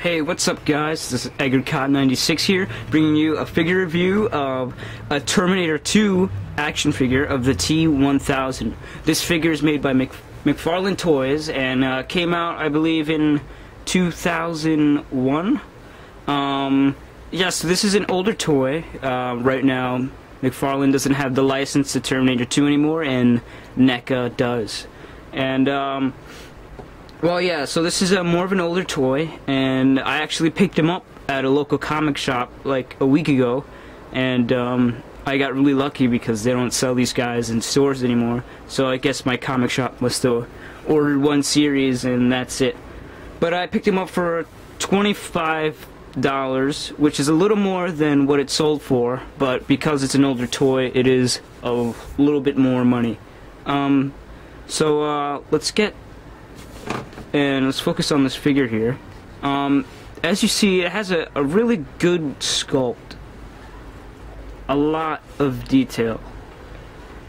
Hey, what's up guys? This is EdgarCod96 here, bringing you a figure review of a Terminator 2 action figure of the T-1000. This figure is made by McFarlane Toys and came out, I believe, in 2001. So this is an older toy. Right now, McFarlane doesn't have the license to Terminator 2 anymore, and NECA does. And, so this is more of an older toy, and I actually picked him up at a local comic shop like a week ago, and I got really lucky because they don't sell these guys in stores anymore, so I guess my comic shop must have ordered one series and that's it. But I picked him up for $25, which is a little more than what it sold for, but because it's an older toy, it is a little bit more money. Let's focus on this figure here. As you see, it has a really good sculpt. A lot of detail.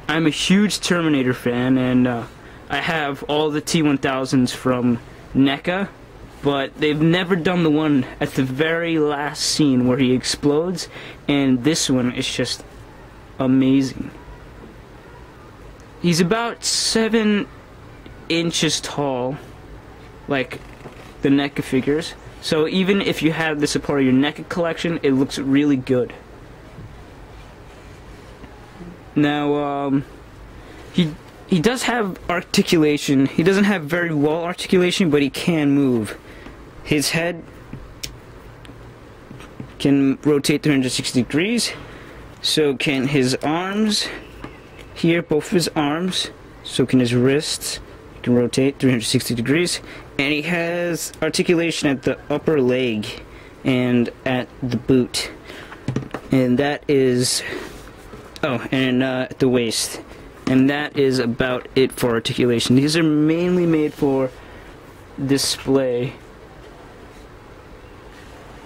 I'm a huge Terminator fan, and I have all the T-1000s from NECA, but they've never done the one at the very last scene where he explodes, and this one is just amazing. He's about 7 inches tall, like the NECA figures, so even if you have this a part of your NECA collection, it looks really good. Now, he does have articulation. He doesn't have very well articulation, but he can move. His head can rotate 360 degrees, so can his arms. Here, both of his arms, so can his wrists. Can rotate 360 degrees, and he has articulation at the upper leg and at the boot, and that is at the waist, and that is about it for articulation. These are mainly made for display,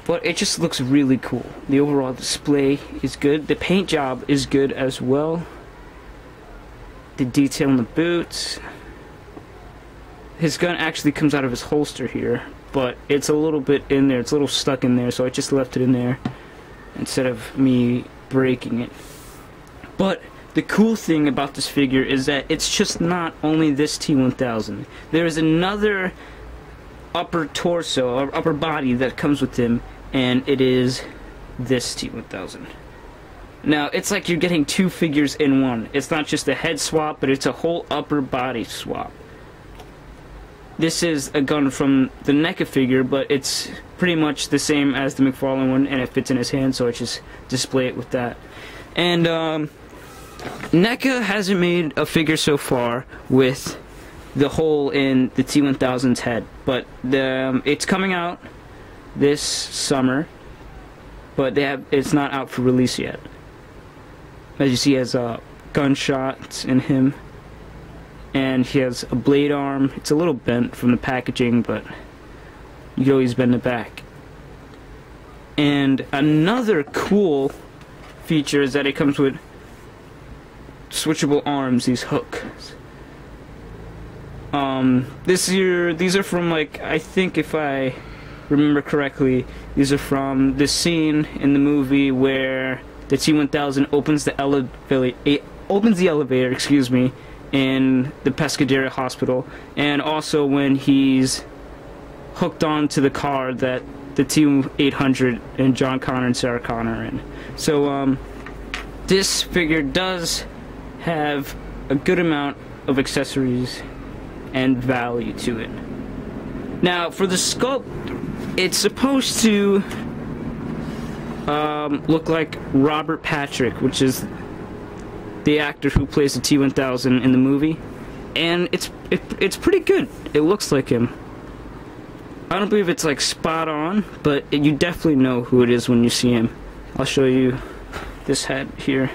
but it just looks really cool. The overall display is good. The paint job is good as well. The detail in the boots. His gun actually comes out of his holster here, but it's a little bit in there. It's a little stuck in there, so I just left it in there instead of me breaking it. But the cool thing about this figure is that it's just not only this T-1000. There is another upper torso, or upper body that comes with him, and it is this T-1000. Now, it's like you're getting two figures in one. It's not just a head swap, but it's a whole upper body swap. This is a gun from the NECA figure, but it's pretty much the same as the McFarlane one, and it fits in his hand, so I just display it with that. And NECA hasn't made a figure so far with the hole in the T-1000's head, but it's coming out this summer, but it's not out for release yet. As you see, he has gunshots in him. And he has a blade arm. It's a little bent from the packaging, but you can always bend it back. And another cool feature is that it comes with switchable arms, these hooks. These are from, like, I think if I remember correctly, these are from the scene in the movie where the T-1000 opens the elevator, excuse me, in the Pescadero Hospital, and also when he's hooked onto the car that the T-800 and John Connor and Sarah Connor are in. So this figure does have a good amount of accessories and value to it. Now, for the sculpt, it's supposed to look like Robert Patrick, which is the actor who plays the T-1000 in the movie, and it's pretty good. It looks like him. I don't believe it's like spot on, but you definitely know who it is when you see him. I'll show you this head here.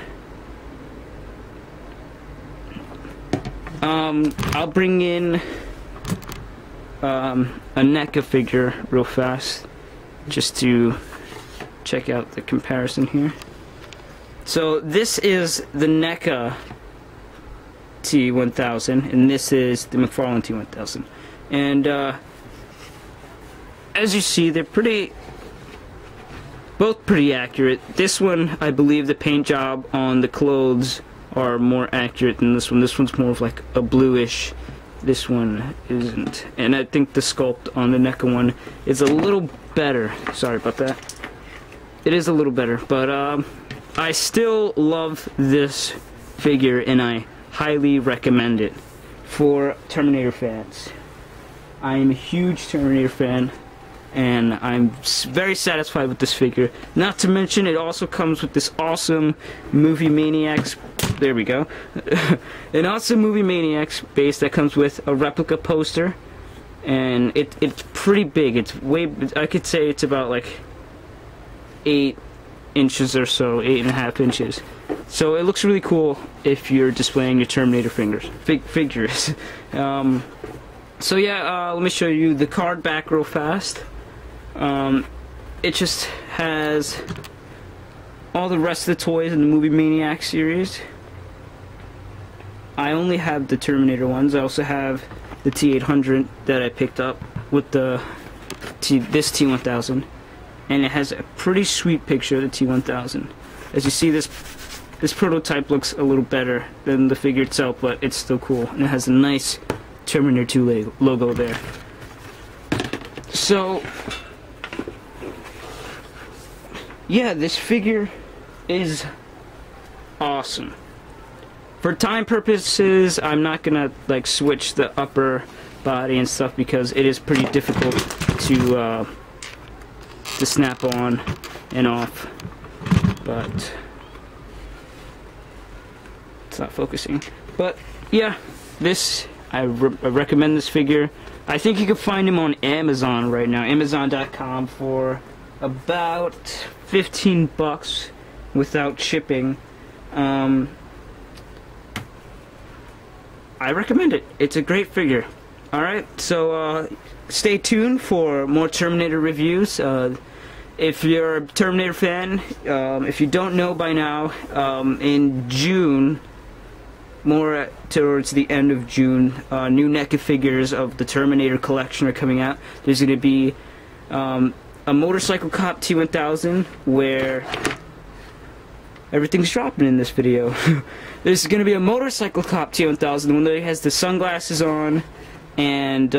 I'll bring in a NECA figure real fast just to check out the comparison here. So this is the NECA T-1000, and this is the McFarlane T-1000. And as you see, they're both pretty accurate. This one, I believe the paint job on the clothes are more accurate than this one. This one's more of like a bluish. This one isn't. And I think the sculpt on the NECA one is a little better. Sorry about that. It is a little better, but I still love this figure and I highly recommend it for Terminator fans. I am a huge Terminator fan, and I'm very satisfied with this figure. Not to mention, it also comes with this awesome Movie Maniacs. There we go. An awesome Movie Maniacs base that comes with a replica poster, and it's pretty big. It's way. I could say it's about like 8 inches or so, 8.5 inches. So it looks really cool if you're displaying your Terminator figures. So yeah, let me show you the card back real fast. It just has all the rest of the toys in the Movie Maniacs series. I only have the Terminator ones. I also have the T-800 that I picked up with this T-1000, and it has a pretty sweet picture of the T-1000. As you see, this prototype looks a little better than the figure itself, but it's still cool, and it has a nice Terminator 2 logo there. So yeah, this figure is awesome. For time purposes, I'm not gonna like switch the upper body and stuff because it is pretty difficult to snap on and off, but it's not focusing. But yeah, I recommend this figure. I think you can find him on Amazon right now, Amazon.com, for about 15 bucks without shipping. I recommend it. It's a great figure. Alright, so stay tuned for more Terminator reviews. If you're a Terminator fan, if you don't know by now, in June, more towards the end of June, new NECA figures of the Terminator collection are coming out. There's going to be a Motorcycle Cop T-1000 where everything's dropping in this video. There's going to be a Motorcycle Cop T-1000, one that has the sunglasses on, and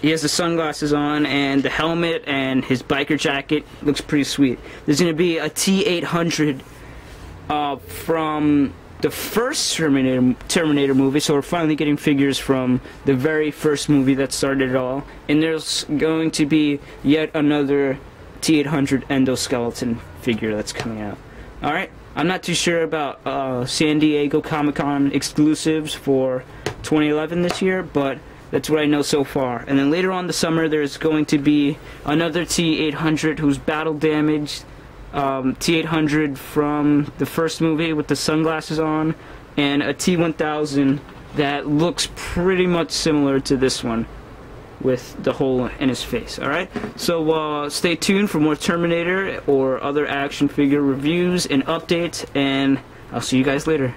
he has the sunglasses on and the helmet and his biker jacket. Looks pretty sweet. There's going to be a T-800 from the first Terminator movie, so we're finally getting figures from the very first movie that started it all. And there's going to be yet another T-800 endoskeleton figure that's coming out. Alright, I'm not too sure about San Diego Comic-Con exclusives for 2011 this year, but that's what I know so far. And then later on the summer, there's going to be another T-800 who's battle damaged. T-800 from the first movie with the sunglasses on, and a T-1000 that looks pretty much similar to this one with the hole in his face. Alright, so stay tuned for more Terminator or other action figure reviews and updates, and I'll see you guys later.